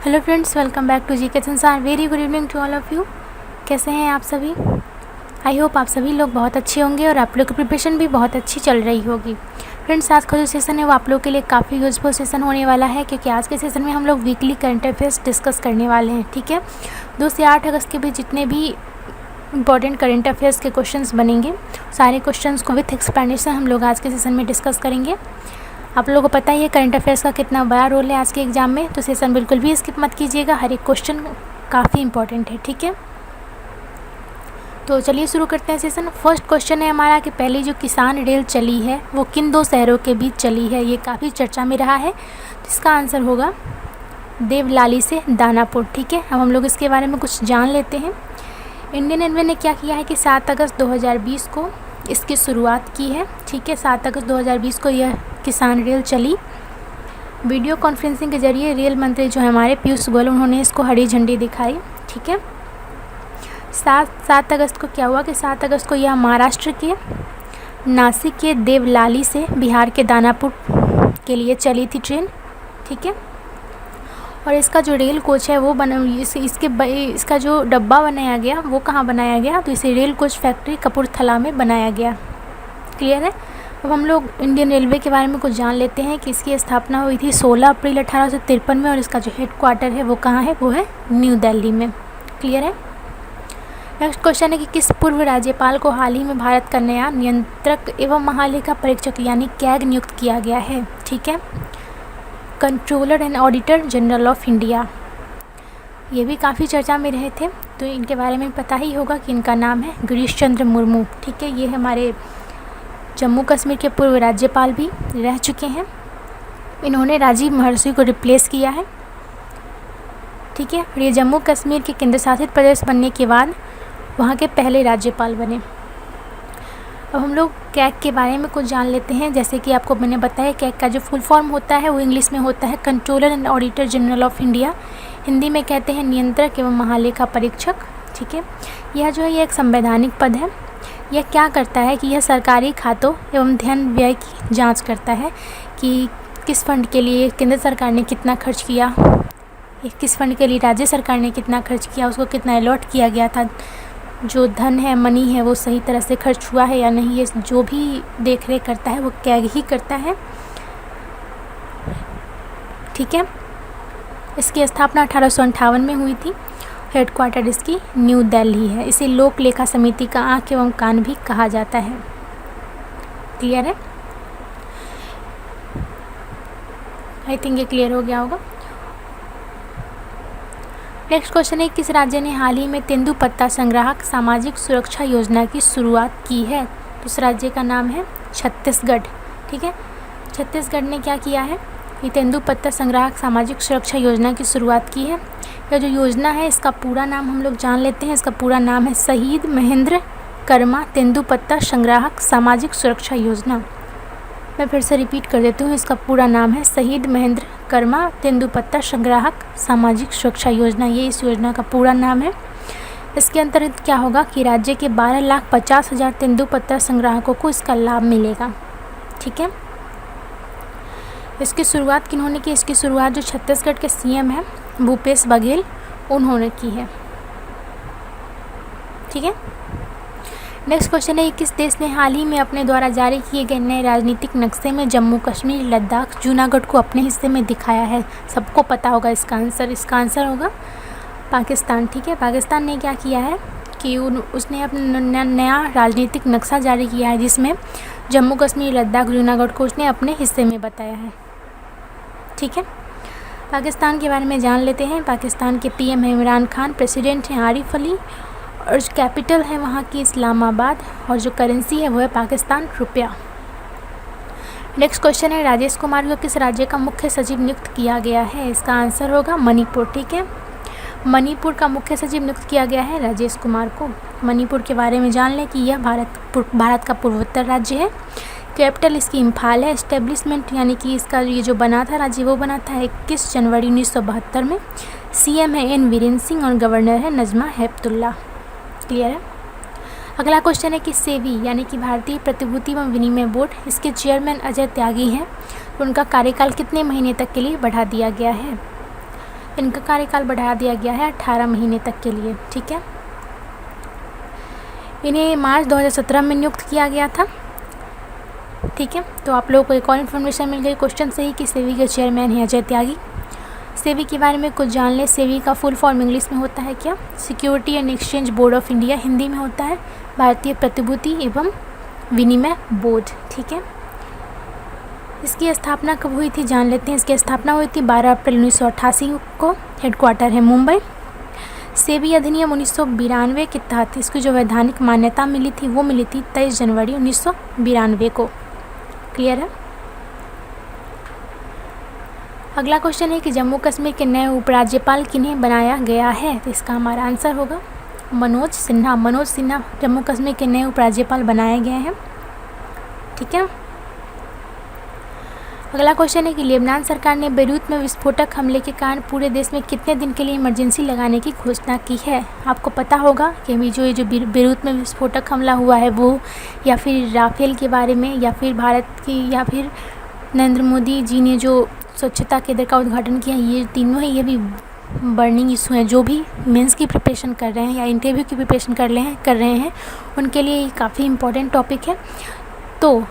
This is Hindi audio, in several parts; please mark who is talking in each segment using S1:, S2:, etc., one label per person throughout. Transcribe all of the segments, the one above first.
S1: Hello friends, welcome back to GK Sansar. Very good evening to all of you. कैसे हैं आप सभी? आई होप आप सभी लोग बहुत अच्छे होंगे और आप लोग की प्रिपरेशन भी बहुत अच्छी चल रही होगी। फ्रेंड्स, आज का जो सेशन है वो आप लोग के लिए काफ़ी यूजफुल सेशन होने वाला है, क्योंकि आज के सेशन में हम लोग वीकली करंट अफेयर्स डिस्कस करने वाले हैं। ठीक है, 2 से 8 अगस्त के बीच जितने भी इंपॉर्टेंट करंट अफेयर्स के क्वेश्चंस बनेंगे, सारे क्वेश्चंस को विथ एक्सप्लेनेशन हम लोग आज के सेशन में डिस्कस करेंगे। आप लोगों को पता ही है करंट अफेयर्स का कितना बड़ा रोल है आज के एग्ज़ाम में, तो सेशन बिल्कुल भी स्किप मत कीजिएगा। हर एक क्वेश्चन काफ़ी इंपॉर्टेंट है। ठीक है, तो चलिए शुरू करते हैं सेशन। फर्स्ट क्वेश्चन है हमारा कि पहली जो किसान रेल चली है वो किन 2 शहरों के बीच चली है। ये काफ़ी चर्चा में रहा है, तो इसका आंसर होगा देवलाली से दानापुर। ठीक है, अब हम लोग इसके बारे में कुछ जान लेते हैं। इंडियन रेलवे ने क्या किया है कि 7 अगस्त 2020 को इसकी शुरुआत की है। ठीक है, 7 अगस्त 2020 को यह किसान रेल चली। वीडियो कॉन्फ्रेंसिंग के जरिए रेल मंत्री जो है हमारे पीयूष गोयल, उन्होंने इसको हरी झंडी दिखाई। ठीक है, 7 अगस्त को क्या हुआ कि 7 अगस्त को यह महाराष्ट्र के नासिक के देवलाली से बिहार के दानापुर के लिए चली थी ट्रेन। ठीक है, और इसका जो रेल कोच है वो इसका जो डब्बा बनाया गया वो कहाँ बनाया गया, तो इसे रेल कोच फैक्ट्री कपूरथला में बनाया गया। क्लियर है। अब हम लोग इंडियन रेलवे के बारे में कुछ जान लेते हैं कि इसकी स्थापना हुई थी 16 अप्रैल 1853 में, और इसका जो हेडक्वार्टर है वो कहाँ है, वो है न्यू दिल्ली में। क्लियर है। नेक्स्ट क्वेश्चन है कि किस पूर्व राज्यपाल को हाल ही में भारत का नया नियंत्रक एवं महालेखा परीक्षक यानी कैग नियुक्त किया गया है। ठीक है, controller and auditor general of India. ये भी काफ़ी चर्चा में रहे थे, तो इनके बारे में पता ही होगा कि इनका नाम है गिरीश चंद्र मुर्मू। ठीक है, ये हमारे जम्मू कश्मीर के पूर्व राज्यपाल भी रह चुके हैं। इन्होंने राजीव महर्षि को रिप्लेस किया है। ठीक है, और ये जम्मू कश्मीर के केंद्र शासित प्रदेश बनने के बाद वहाँ के पहले राज्यपाल बने। अब हम लोग कैग के बारे में कुछ जान लेते हैं। जैसे कि आपको मैंने बताया, कैग का जो फुल फॉर्म होता है वो इंग्लिश में होता है controller and auditor general of India. Hindi में कहते हैं नियंत्रक एवं महालेखा परीक्षक। ठीक है, यह जो है ये एक संवैधानिक पद है। यह क्या करता है कि यह सरकारी खातों एवं धन व्यय की जांच करता है कि किस फंड के लिए केंद्र सरकार ने कितना खर्च किया, किस फंड के लिए राज्य सरकार ने कितना खर्च किया, उसको कितना अलॉट किया गया था, जो धन है, मनी है, वो सही तरह से खर्च हुआ है या नहीं, ये जो भी देख रेख करता है वो कैग ही करता है। ठीक है, इसकी स्थापना 1858 में हुई थी। हेडक्वार्टर इसकी न्यू दिल्ली है। इसे लोक लेखा समिति का आँख एवं कान भी कहा जाता है। क्लियर है। आई थिंक ये क्लियर हो गया होगा। नेक्स्ट क्वेश्चन है किस राज्य ने हाल ही में तेंदुपत्ता संग्राहक सामाजिक सुरक्षा योजना की शुरुआत की है। तो इस राज्य का नाम है छत्तीसगढ़। ठीक है, छत्तीसगढ़ ने क्या किया है, ये तेंदुपत्ता संग्राहक सामाजिक सुरक्षा योजना की शुरुआत की है। यह जो योजना है इसका पूरा नाम हम लोग जान लेते हैं। इसका पूरा नाम है शहीद महेंद्र कर्मा तेंदुपत्ता संग्राहक सामाजिक सुरक्षा योजना। मैं फिर से रिपीट कर देती हूँ, इसका पूरा नाम है शहीद महेंद्र कर्मा तेंदुपत्ता संग्राहक सामाजिक सुरक्षा योजना। ये इस योजना का पूरा नाम है। इसके अंतर्गत क्या होगा कि राज्य के 12,50,000 तेंदुपत्ता संग्राहकों को इसका लाभ मिलेगा। ठीक है, इसकी शुरुआत किन्होंने की, इसकी शुरुआत जो छत्तीसगढ़ के सीएम हैं भूपेश बघेल, उन्होंने की है। ठीक है, नेक्स्ट क्वेश्चन है किस देश ने हाल ही में अपने द्वारा जारी किए गए नए राजनीतिक नक्शे में जम्मू कश्मीर, लद्दाख, जूनागढ़ को अपने हिस्से में दिखाया है। सबको पता होगा इसका आंसर होगा पाकिस्तान। ठीक है, पाकिस्तान ने क्या किया है कि उसने अपना नया राजनीतिक नक्शा जारी किया है, जिसमें जम्मू कश्मीर, लद्दाख, जूनागढ़ को उसने अपने हिस्से में बताया है। ठीक है, पाकिस्तान के बारे में जान लेते हैं। पाकिस्तान के पीएम है इमरान खान, प्रेसिडेंट हैं आरिफ अली, और जो कैपिटल है वहाँ की इस्लामाबाद, और जो करेंसी है वो है पाकिस्तान रुपया। नेक्स्ट क्वेश्चन है राजेश कुमार को किस राज्य का मुख्य सचिव नियुक्त किया गया है। इसका आंसर होगा मणिपुर। ठीक है, मणिपुर का मुख्य सचिव नियुक्त किया गया है राजेश कुमार को। मणिपुर के बारे में जान लें कि यह भारत का पूर्वोत्तर राज्य है। कैपिटल इसकी इम्फाल है। एस्टेब्लिशमेंट यानी कि इसका ये जो बना था राज्य वो बना था 21 जनवरी 1972 में। सीएम है एन वीरेंद्र सिंह और गवर्नर है नजमा हेपतुल्ला। क्लियर है। अगला क्वेश्चन है कि सेबी यानी कि भारतीय प्रतिभूति एवं विनिमय बोर्ड, इसके चेयरमैन अजय त्यागी हैं, उनका कार्यकाल कितने महीने तक के लिए बढ़ा दिया गया है। इनका कार्यकाल बढ़ा दिया गया है 18 महीने तक के लिए। ठीक है, इन्हें मार्च 2017 में नियुक्त किया गया था। ठीक है, तो आप लोगों को एक और इन्फॉर्मेशन मिल गई क्वेश्चन से ही कि सेबी के चेयरमैन हैं अजय त्यागी। सेबी के बारे में कुछ जान लें। सेबी का फुल फॉर्म इंग्लिश में होता है क्या? Security and exchange board of India Hindi में होता है भारतीय प्रतिभूति एवं विनिमय बोर्ड। ठीक है, इसकी स्थापना कब हुई थी जान लेते हैं। इसकी स्थापना हुई थी 12 अप्रैल 1988 को। हेडक्वार्टर है मुंबई। सेबी अधिनियम 1992 के तहत इसकी जो वैधानिक मान्यता मिली थी वो मिली थी 23 जनवरी 1992 को। क्लियर है? अगला क्वेश्चन है कि जम्मू कश्मीर के नए उपराज्यपाल किन्हें बनाया गया है? तो इसका हमारा आंसर होगा मनोज सिन्हा। मनोज सिन्हा जम्मू कश्मीर के नए उपराज्यपाल बनाए गए हैं। ठीक है, अगला क्वेश्चन है कि लेबनान सरकार ने बेरूत में विस्फोटक हमले के कारण पूरे देश में कितने दिन के लिए इमरजेंसी लगाने की घोषणा की है? आपको पता होगा कि अभी जो बेरूत में विस्फोटक हमला हुआ है वो, या फिर राफेल के बारे में, या फिर भारत की, या फिर नरेंद्र मोदी जी ने जो स्वच्छता केंद्र का उद्घाटन किया, ये तीनों ही ये भी बर्निंग इशू हैं। जो भी मेंस की प्रिपरेशन कर रहे हैं या इंटरव्यू की प्रिपरेशन कर रहे हैं उनके लिए ये काफ़ी इम्पोर्टेंट टॉपिक है। तो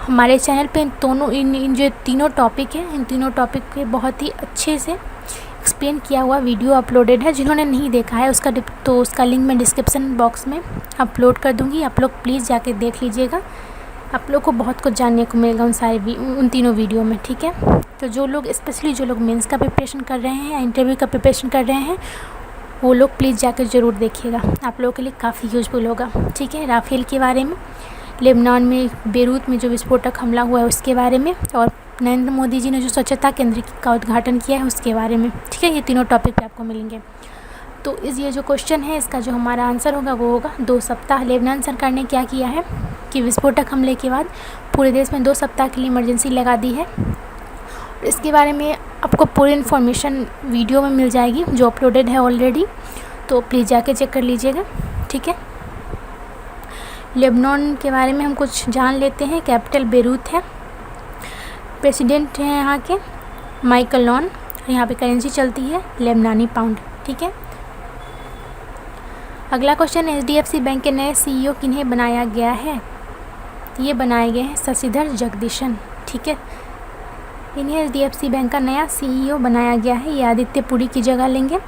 S1: हमारे चैनल पे इन जो तीनों टॉपिक हैं, इन तीनों टॉपिक पे बहुत ही अच्छे से एक्सप्लेन किया हुआ वीडियो अपलोडेड है। जिन्होंने नहीं देखा है उसका लिंक मैं डिस्क्रिप्शन बॉक्स में अपलोड कर दूँगी। आप लोग प्लीज़ जाके देख लीजिएगा। आप लोग को बहुत कुछ जानने को मिलेगा उन तीनों वीडियो में। ठीक है, तो जो लोग स्पेशली जो लोग मेंस का प्रिपरेशन कर रहे हैं या इंटरव्यू का प्रिपरेशन कर रहे हैं वो लोग प्लीज़ जाकर ज़रूर देखिएगा। आप लोगों के लिए काफ़ी यूजफुल होगा। ठीक है, राफेल के बारे में, लेबनान में बेरूत में जो विस्फोटक हमला हुआ है उसके बारे में, और नरेंद्र मोदी जी ने जो स्वच्छता केंद्र का उद्घाटन किया है उसके बारे में। ठीक है, ये तीनों टॉपिक पे आपको मिलेंगे। तो ये जो क्वेश्चन है इसका जो हमारा आंसर होगा वो होगा 2 सप्ताह। लेबनान सरकार ने क्या किया है कि विस्फोटक हमले के बाद पूरे देश में 2 सप्ताह के लिए इमरजेंसी लगा दी है। इसके बारे में आपको पूरी इन्फॉर्मेशन वीडियो में मिल जाएगी जो अपलोडेड है ऑलरेडी, तो प्लीज़ जाके चेक कर लीजिएगा। ठीक है, लेबनान के बारे में हम कुछ जान लेते हैं। कैपिटल बेरूत है। प्रेसिडेंट हैं यहाँ के माइकल लॉन। यहाँ पे करेंसी चलती है लेबनानी पाउंड। ठीक है, अगला क्वेश्चन HDFC बैंक के नए CEO किन्हें बनाया गया है? ये बनाए गए हैं शशिधर जगदीशन। ठीक है, इन्हें HDFC बैंक का नया CEO बनाया गया है। ये आदित्य पुरी की जगह लेंगे।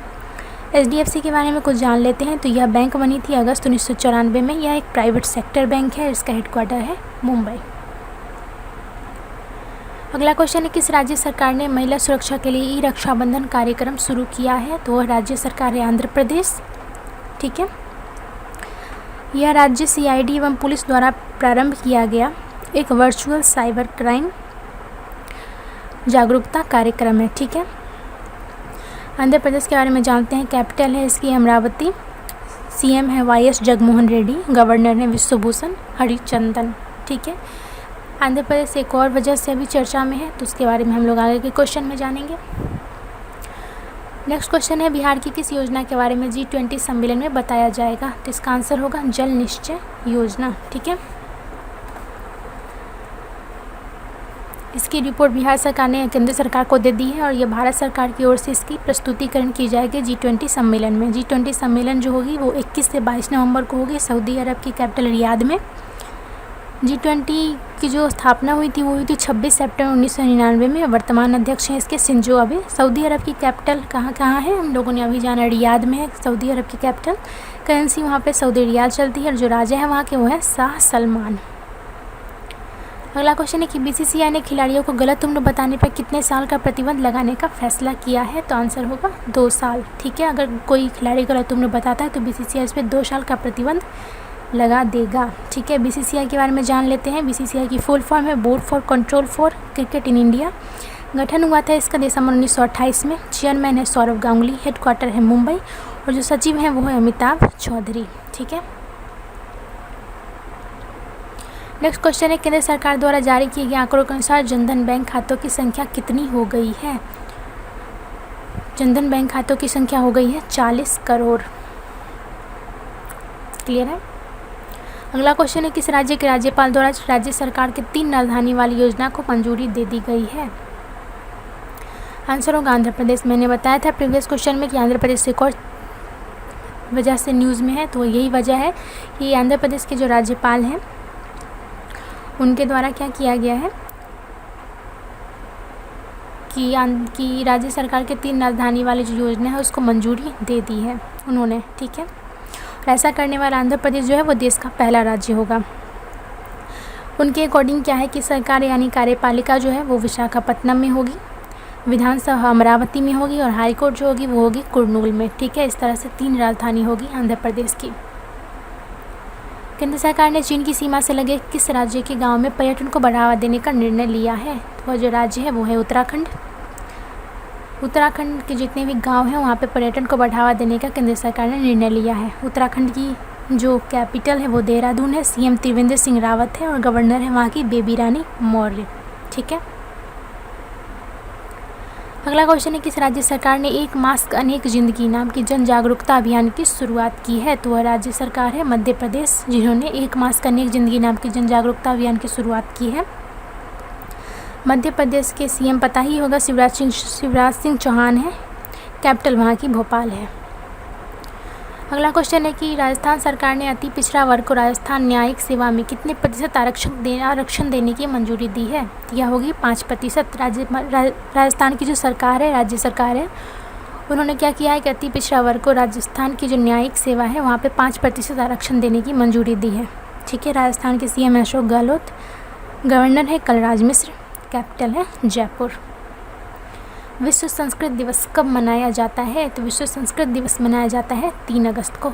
S1: HDFC के बारे में कुछ जान लेते हैं। तो यह बैंक बनी थी अगस्त 1994 में। यह एक प्राइवेट सेक्टर बैंक है। इसका हेडक्वार्टर है मुंबई। अगला क्वेश्चन है किस राज्य सरकार ने महिला सुरक्षा के लिए रक्षाबंधन कार्यक्रम शुरू किया है? तो वह राज्य सरकार है आंध्र प्रदेश। ठीक है, यह राज्य CID एवं पुलिस द्वारा प्रारंभ किया गया एक वर्चुअल साइबर क्राइम जागरूकता कार्यक्रम है। ठीक है, आंध्र प्रदेश के बारे में जानते हैं। कैपिटल है इसकी अमरावती। CM है YS जगमोहन रेड्डी। गवर्नर है विश्वभूषण हरिचंदन। ठीक है, आंध्र प्रदेश एक और वजह से अभी चर्चा में है, तो उसके बारे में हम लोग आगे के क्वेश्चन में जानेंगे। नेक्स्ट क्वेश्चन है बिहार की किस योजना के बारे में G20 सम्मेलन में बताया जाएगा? तो इसका आंसर होगा जल निश्चय योजना। ठीक है, इसकी रिपोर्ट बिहार सरकार ने केंद्र सरकार को दे दी है और ये भारत सरकार की ओर से इसकी प्रस्तुतिकरण की जाएगी G20 सम्मेलन में। G20 सम्मेलन जो होगी वो 21 से 22 नवंबर को होगी सऊदी अरब की कैपिटल रियाद में। G20 की जो स्थापना हुई थी वो हुई थी 26 सितंबर 1999 में। वर्तमान अध्यक्ष हैं इसके शिंजो अबे। सऊदी अरब की कैपिटल कहाँ है हम लोगों ने अभी जाना, रियाद में है सऊदी अरब की कैपिटल। करेंसी वहाँ पे सऊदी रियाल चलती है और जो राजा है वहाँ के वो है शाह सलमान। अगला क्वेश्चन है कि BCCI ने खिलाड़ियों को गलत उम्र बताने पर कितने साल का प्रतिबंध लगाने का फैसला किया है? तो आंसर होगा 2 साल। ठीक है, अगर कोई खिलाड़ी गलत उम्र बताता है तो BCCI इस पर 2 साल का प्रतिबंध लगा देगा। ठीक है, BCCI के बारे में जान लेते हैं। BCCI की फुल फॉर्म है board for control for cricket in India. गठन हुआ था इसका दिसंबर 1928 में। चेयरमैन है सौरव गांगुली। हेडक्वार्टर है मुंबई और जो सचिव हैं वो है अमिताभ चौधरी। ठीक है, नेक्स्ट क्वेश्चन है केंद्र सरकार द्वारा जारी किए गए आंकड़ों के अनुसार जनधन बैंक खातों की संख्या कितनी हो गई है? जनधन बैंक खातों की संख्या हो गई है 40 करोड़। क्लियर है? अगला क्वेश्चन है किस राज्य के राज्यपाल द्वारा राज्य सरकार के 3 राजधानी वाली योजना को मंजूरी दे दी गई है? आंसर होगा आंध्र प्रदेश। मैंने बताया था प्रीवियस क्वेश्चन में कि आंध्र प्रदेश एक और वजह से न्यूज़ में है, तो यही वजह है कि आंध्र प्रदेश के जो राज्यपाल हैं उनके द्वारा क्या किया गया है कि राज्य सरकार के 3 राजधानी वाली जो योजना है उसको मंजूरी दे दी है उन्होंने, ठीक है। और ऐसा करने वाला आंध्र प्रदेश जो है वो देश का पहला राज्य होगा। उनके अकॉर्डिंग क्या है कि सरकार यानी कार्यपालिका जो है वो विशाखापट्टनम में होगी, विधानसभा अमरावती में होगी और हाईकोर्ट जो होगी वो होगी कुर्नूल में, ठीक है। इस तरह से 3 राजधानी होगी आंध्र प्रदेश की। केंद्र सरकार ने चीन की सीमा से लगे किस राज्य के गांव में पर्यटन को बढ़ावा देने का निर्णय लिया है? तो वह जो राज्य है वो है उत्तराखंड। उत्तराखंड के जितने भी गांव हैं वहाँ पे पर्यटन को बढ़ावा देने का केंद्र सरकार ने निर्णय लिया है। उत्तराखंड की जो कैपिटल है वो देहरादून है, सीएम त्रिवेंद्र सिंह रावत है और गवर्नर है वहाँ की बेबी रानी मौर्य, ठीक है। अगला क्वेश्चन है किस राज्य सरकार ने एक मास्क अनेक जिंदगी नाम की जन जागरूकता अभियान की शुरुआत की है? तो वह राज्य सरकार है मध्य प्रदेश, जिन्होंने एक मास्क अनेक जिंदगी नाम की जन जागरूकता अभियान की शुरुआत की है। मध्य प्रदेश के सीएम पता ही होगा शिवराज सिंह चौहान है, कैपिटल वहाँ की भोपाल है। अगला क्वेश्चन है कि राजस्थान सरकार ने अति पिछड़ा वर्ग को राजस्थान न्यायिक सेवा में कितने प्रतिशत आरक्षण देने की मंजूरी दी है? यह होगी 5%। राजस्थान की जो सरकार है, राज्य सरकार है, उन्होंने क्या किया है कि अति पिछड़ा वर्ग को राजस्थान की जो न्यायिक सेवा है वहाँ पे 5% आरक्षण देने की मंजूरी दी है, ठीक है। राजस्थान के सीएम अशोक गहलोत, गवर्नर है कलराज मिश्र, कैपिटल है जयपुर। विश्व संस्कृत दिवस कब मनाया जाता है? तो विश्व संस्कृत दिवस मनाया जाता है 3 अगस्त को।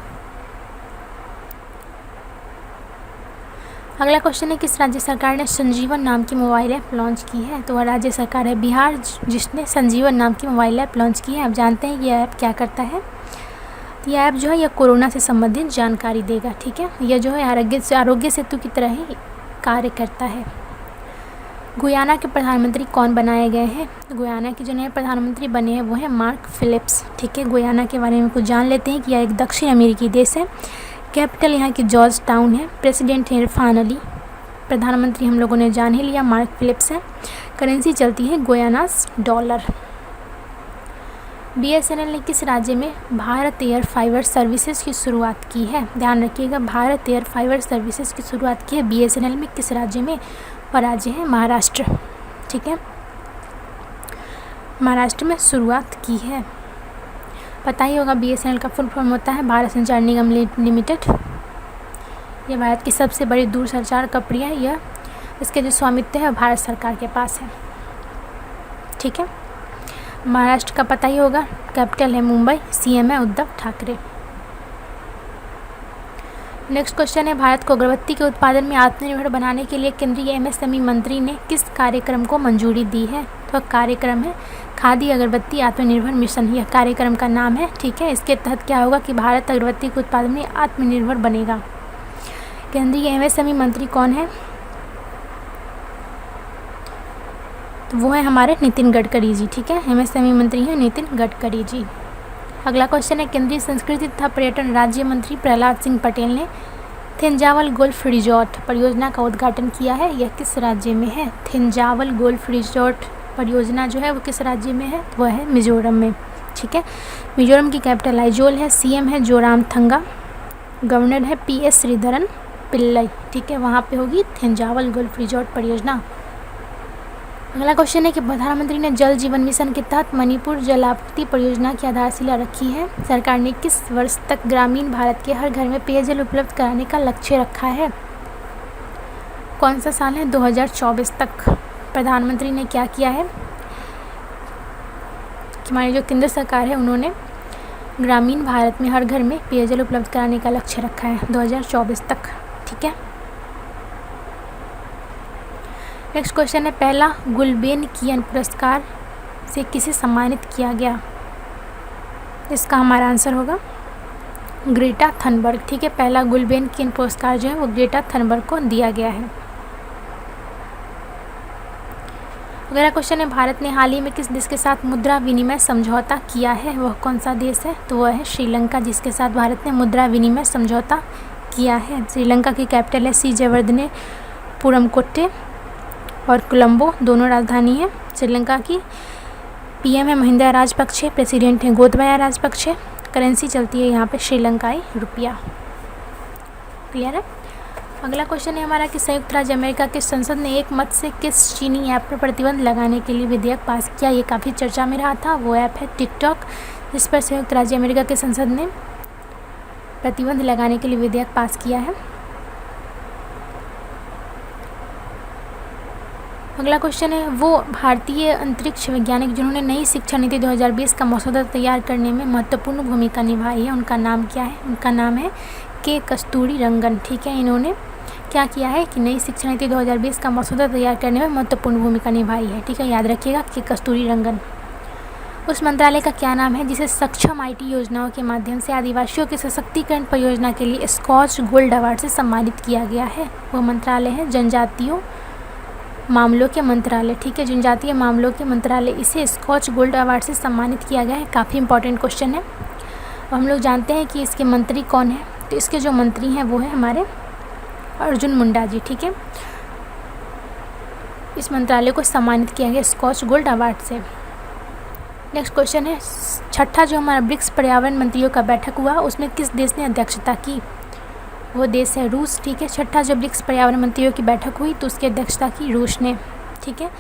S1: अगला क्वेश्चन है किस राज्य सरकार ने संजीवन नाम की मोबाइल ऐप लॉन्च की है? तो वह राज्य सरकार है बिहार, जिसने संजीवन नाम की मोबाइल ऐप लॉन्च की है। आप जानते हैं ये ऐप क्या करता है? यह ऐप जो है यह कोरोना से संबंधित जानकारी देगा, ठीक है। यह जो है आरोग्य सेतु की तरह ही कार्य करता है। गुयाना के प्रधानमंत्री कौन बनाए गए हैं? गुयाना के जो नए प्रधानमंत्री बने हैं वो है मार्क फिलिप्स, ठीक है। गुयाना के बारे में कुछ जान लेते हैं कि यह एक दक्षिण अमेरिकी देश है। कैपिटल यहाँ की जॉर्ज टाउन है। प्रेसिडेंट है इरफान अली। प्रधानमंत्री हम लोगों ने जान ही लिया, मार्क फिलिप्स है। करेंसी चलती है गुयानास डॉलर। बीएसएनएल ने किस राज्य में भारत एयर फाइबर सर्विसेज की शुरुआत की है? ध्यान रखिएगा, भारत एयर फाइबर सर्विसेज की शुरुआत की है बीएसएनएल में किस राज्य में? और राज्य है महाराष्ट्र, ठीक है। महाराष्ट्र में शुरुआत की है। पता ही होगा बीएसएनएल का फुल फॉर्म होता है भारत संचार निगम लिमिटेड। यह भारत की सबसे बड़ी दूरसंचार कंपनी है। यह इसके जो स्वामित्व है भारत सरकार के पास है, ठीक है। महाराष्ट्र का पता ही होगा, कैपिटल है मुंबई, सीएम है उद्धव ठाकरे। नेक्स्ट क्वेश्चन है भारत को अगरबत्ती के उत्पादन में आत्मनिर्भर बनाने के लिए केंद्रीय एमएसएमई मंत्री ने किस कार्यक्रम को मंजूरी दी है? तो कार्यक्रम है खादी अगरबत्ती आत्मनिर्भर मिशन, यह कार्यक्रम का नाम है, ठीक है। इसके तहत क्या होगा कि भारत अगरबत्ती के उत्पादन में आत्मनिर्भर बनेगा। केंद्रीय एमएसएमई मंत्री कौन है? तो वो है हमारे नितिन गडकरी जी, ठीक है। एमएसएमई मंत्री हैं नितिन गडकरी जी। अगला क्वेश्चन है केंद्रीय संस्कृति तथा पर्यटन राज्य मंत्री प्रहलाद सिंह पटेल ने थेंजावल गोल्फ रिजॉर्ट परियोजना का उद्घाटन किया है। यह किस राज्य में है? थेंजावल गोल्फ रिजॉर्ट परियोजना जो है वो किस राज्य में है? वह है मिजोरम में, ठीक है। मिजोरम की कैपिटल आइजोल है, सीएम है जोरामथंगा, गवर्नर है पीएस श्रीधरन पिल्लई, ठीक है। वहाँ पे होगी थेंजावल गोल्फ रिजॉर्ट परियोजना। अगला क्वेश्चन है कि प्रधानमंत्री ने जल जीवन मिशन के तहत मणिपुर जल आपूर्ति परियोजना की आधारशिला रखी है। सरकार ने किस वर्ष तक ग्रामीण भारत के हर घर में पेयजल उपलब्ध कराने का लक्ष्य रखा है? कौन सा साल है? 2024 तक। प्रधानमंत्री ने क्या किया है कि हमारी जो केंद्र सरकार है उन्होंने ग्रामीण भारत में हर घर में पेयजल उपलब्ध कराने का लक्ष्य रखा है 2024 तक, ठीक है। नेक्स्ट क्वेश्चन है पहला गुलबेनकियन पुरस्कार से किसे सम्मानित किया गया? इसका हमारा आंसर होगा ग्रेटा थनबर्ग, ठीक है। पहला गुलबेनकियन पुरस्कार जो है वो ग्रेटा थनबर्ग को दिया गया है। अगला क्वेश्चन है भारत ने हाल ही में किस देश के साथ मुद्रा विनिमय समझौता किया है? वह कौन सा देश है? तो वह है श्रीलंका, जिसके साथ भारत ने मुद्रा विनिमय समझौता किया है। श्रीलंका की कैपिटल है सी जयवर्धने पुरमकोट्टे और कोलंबो दोनों राजधानी है श्रीलंका की। पीएम है महिंदा राजपक्षे, प्रेसिडेंट है गोतबाया राजपक्षे, करेंसी चलती है यहाँ पे श्रीलंकाई रुपया। क्लियर है। अगला क्वेश्चन है हमारा कि संयुक्त राज्य अमेरिका की संसद ने एक मत से किस चीनी ऐप पर प्रतिबंध लगाने के लिए विधेयक पास किया। ये काफ़ी चर्चा में रहा था। वो ऐप है टिकटॉक, जिस पर संयुक्त राज्य अमेरिका की संसद ने प्रतिबंध लगाने के लिए विधेयक पास किया है। अगला क्वेश्चन है वो भारतीय अंतरिक्ष वैज्ञानिक जिन्होंने नई शिक्षा नीति 2020 का मसौदा तैयार करने में महत्वपूर्ण भूमिका निभाई है, उनका नाम क्या है। उनका नाम है के कस्तूरीरंगन। ठीक है, इन्होंने क्या किया है कि नई शिक्षा नीति 2020 का मसौदा तैयार करने में महत्वपूर्ण भूमिका निभाई है। ठीक है, याद रखिएगा के कस्तूरीरंगन। उस मंत्रालय का क्या नाम है जिसे सक्षम आईटी योजनाओं के माध्यम से आदिवासियों के सशक्तिकरण परियोजना के लिए स्कॉच गोल्ड अवार्ड से सम्मानित किया गया है। वह मंत्रालय है जनजातीय मामलों के मंत्रालय। ठीक है, जनजातीय मामलों के मंत्रालय, इसे स्कॉच गोल्ड अवार्ड से सम्मानित किया गया है। काफ़ी इंपॉर्टेंट क्वेश्चन है। हम लोग जानते हैं कि इसके मंत्री कौन है, तो इसके जो मंत्री हैं वो है हमारे अर्जुन मुंडा जी। ठीक है, इस मंत्रालय को सम्मानित किया गया स्कॉच गोल्ड अवार्ड से। नेक्स्ट क्वेश्चन है छठा जो हमारा ब्रिक्स पर्यावरण मंत्रियों का बैठक हुआ उसमें किस देश ने अध्यक्षता की। वो देश है रूस। ठीक है, छठा जो ब्रिक्स पर्यावरण मंत्रियों की बैठक हुई तो उसकी अध्यक्षता की रूस ने। ठीक है,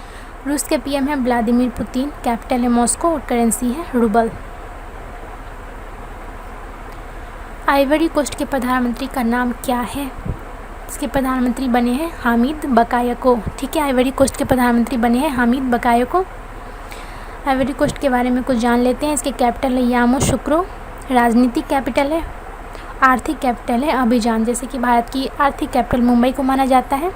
S1: रूस के पीएम है व्लादिमीर पुतिन, कैपिटल है मॉस्को और करेंसी है रूबल। आइवरी कोस्ट के प्रधानमंत्री का नाम क्या है। इसके प्रधानमंत्री बने हैं हामिद बकायको। ठीक है, आइवरी कोस्ट के प्रधानमंत्री बने हैं हामिद बकायको। आइवरी कोस्ट के बारे में कुछ जान लेते हैं। इसके कैपिटल है यामोसुक्रो, राजनीतिक कैपिटल है, आर्थिक कैपिटल है अबिजान, जैसे कि भारत की आर्थिक कैपिटल मुंबई को माना जाता है।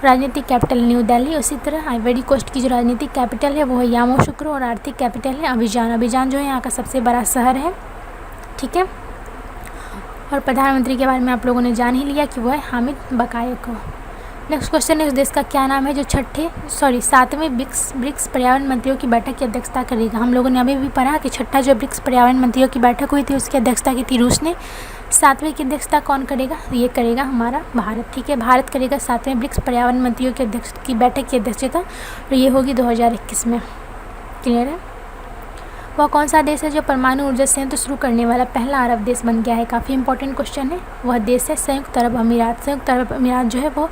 S1: राजनीतिक कैपिटल न्यू दिल्ली। उसी तरह आइवरी कोस्ट की जो राजनीतिक कैपिटल है वो है यामोसुक्रो और आर्थिक कैपिटल है अबिजान। अबिजान जो है यहाँ का सबसे बड़ा शहर है। ठीक है, और प्रधानमंत्री के बारे में आप लोगों ने जान ही लिया कि वो है हामिद बकायको। नेक्स्ट क्वेश्चन है उस देश का क्या नाम है जो सातवें ब्रिक्स पर्यावरण मंत्रियों की बैठक की अध्यक्षता करेगा। हम लोगों ने अभी भी पढ़ा कि छठा जो ब्रिक्स पर्यावरण मंत्रियों की बैठक हुई थी उसकी अध्यक्षता की थी रूस ने। सातवें की अध्यक्षता कौन करेगा, ये करेगा हमारा भारत। ठीक है, भारत करेगा सातवें ब्रिक्स पर्यावरण मंत्रियों की बैठक की अध्यक्षता और ये होगी 2021 में। क्लियर है। वह कौन सा देश है जो परमाणु ऊर्जा संयंत्र शुरू करने वाला पहला अरब देश बन गया है। काफ़ी इंपॉर्टेंट क्वेश्चन है। वह देश है संयुक्त अरब अमीरात। संयुक्त अरब अमीरात जो है वो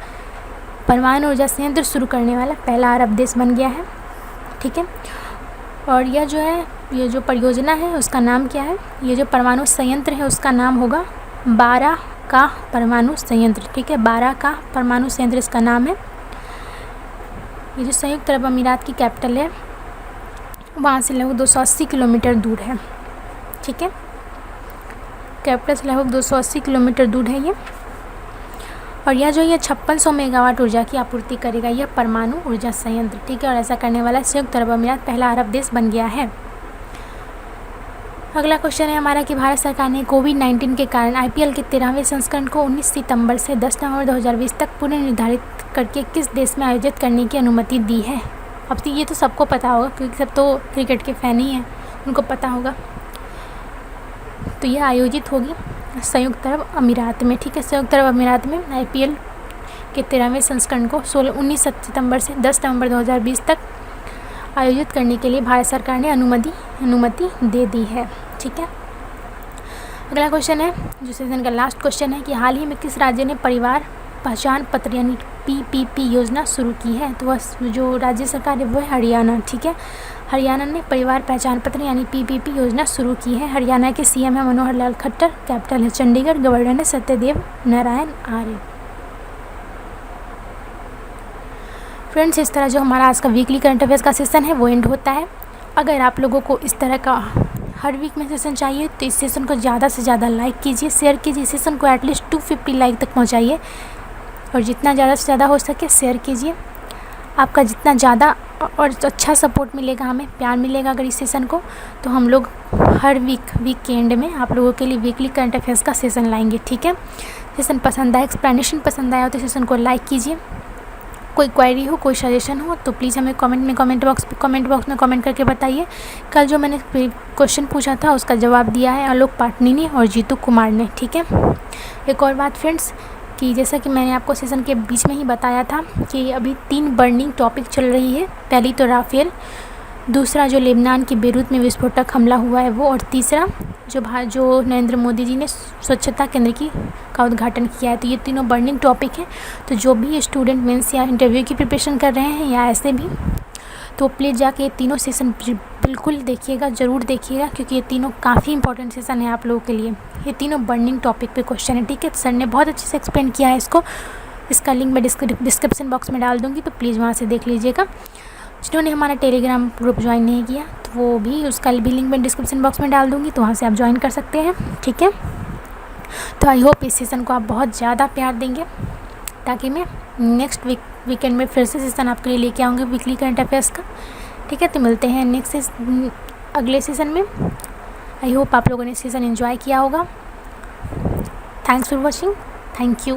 S1: परमाणु ऊर्जा संयंत्र शुरू करने वाला पहला अरब देश बन गया है। ठीक है, और यह जो है ये जो परियोजना है उसका नाम क्या है। ये जो परमाणु संयंत्र है उसका नाम होगा बारा का परमाणु संयंत्र। ठीक है, बारा का परमाणु संयंत्र इसका नाम है। ये जो संयुक्त अरब अमीरात की कैपिटल है वहाँ से लगभग 280 किलोमीटर दूर है। ठीक है, कैपिटल से लगभग 280 किलोमीटर दूर है ये। और यह जो 5600 मेगावाट ऊर्जा की आपूर्ति करेगा यह परमाणु ऊर्जा संयंत्र। ठीक है, और ऐसा करने वाला संयुक्त अरब अमीरात पहला अरब देश बन गया है। अगला क्वेश्चन है हमारा कि भारत सरकार ने कोविड-19 के कारण आईपीएल के 13वें संस्करण को 19 सितंबर से 10 नवंबर 2020 तक पुनर्निर्धारित करके किस देश में आयोजित करने की अनुमति दी है। अब तो ये तो सबको पता होगा क्योंकि सब तो क्रिकेट के फ़ैन ही हैं, उनको पता होगा। तो यह आयोजित होगी संयुक्त अरब अमीरात में। ठीक है, संयुक्त अरब अमीरात में आईपीएल के 13वें संस्करण को 19 सितंबर से 10 नवंबर 2020 तक आयोजित करने के लिए भारत सरकार ने अनुमति दे दी है। ठीक है, अगला क्वेश्चन है जो सेशन का लास्ट क्वेश्चन है कि हाल ही में किस राज्य ने परिवार पहचान पत्र यानी पीपीपी योजना शुरू की है। तो वह जो राज्य सरकार है वो है हरियाणा। ठीक है, हरियाणा ने परिवार पहचान पत्र यानी पीपीपी योजना शुरू की है। हरियाणा के सीएम है मनोहर लाल खट्टर, कैपिटल है चंडीगढ़, गवर्नर है सत्यदेव नारायण आर्य। फ्रेंड्स, इस तरह जो हमारा आज का वीकली करंट अफेयर्स का सेशन है वो एंड होता है। अगर आप लोगों को इस तरह का हर वीक में सेशन चाहिए तो इस सेशन को ज़्यादा से ज़्यादा लाइक कीजिए, शेयर कीजिए। सेशन को एटलीस्ट 250 लाइक तक पहुँचाइए और जितना ज़्यादा से ज़्यादा हो सके शेयर कीजिए। आपका जितना ज़्यादा और अच्छा सपोर्ट मिलेगा, हमें प्यार मिलेगा अगर इस सेशन को, तो हम लोग हर वीक के एंड में आप लोगों के लिए वीकली करंट अफेयर्स का सेशन लाएंगे। ठीक है, सेशन पसंद आया, एक्सप्लेनेशन पसंद आया तो सेशन को लाइक कीजिए। कोई क्वेरी हो, कोई सजेशन हो तो प्लीज़ हमें कमेंट बॉक्स में कमेंट करके बताइए। कल जो मैंने क्वेश्चन पूछा था उसका जवाब दिया है आलोक पाटनी ने और जीतू कुमार ने। ठीक है, एक और बात फ्रेंड्स कि जैसा कि मैंने आपको सेशन के बीच में ही बताया था कि अभी 3 बर्निंग टॉपिक चल रही है। पहली तो राफेल, दूसरा जो लेबनान की बेरूत में विस्फोटक हमला हुआ है वो, और तीसरा जो नरेंद्र मोदी जी ने स्वच्छता केंद्र का उद्घाटन किया है। तो ये तीनों बर्निंग टॉपिक हैं। तो जो भी स्टूडेंट मेंस या इंटरव्यू की प्रिपरेशन कर रहे हैं या ऐसे भी, तो प्लीज़ जाके ये तीनों सेशन बिल्कुल देखिएगा, ज़रूर देखिएगा, क्योंकि ये तीनों काफ़ी इंपॉर्टेंट सेशन है आप लोगों के लिए। ये तीनों बर्निंग टॉपिक पे क्वेश्चन है, ठीक है। सर ने बहुत अच्छे से एक्सप्लेन किया है इसको। इसका लिंक मैं डिस्क्रिप्शन बॉक्स में डाल दूँगी, तो प्लीज़ वहाँ से देख लीजिएगा। जिन्होंने हमारा टेलीग्राम ग्रुप ज्वाइन नहीं किया तो वो भी, उसका भी लिंक मैं डिस्क्रिप्शन बॉक्स में डाल दूँगी, तो वहाँ से आप ज्वाइन कर सकते हैं, ठीक है। तो आई होप इस सेशन को आप बहुत ज़्यादा प्यार देंगे, ताकि मैं नेक्स्ट वीकेंड में फिर से सेशन आपके लिए लेके आऊँगी वीकली करंट अफेयर्स का, ठीक है। तो मिलते हैं अगले सेशन में। आई होप आप लोगों ने सेशन एंजॉय किया होगा। Thanks for watching. Thank you.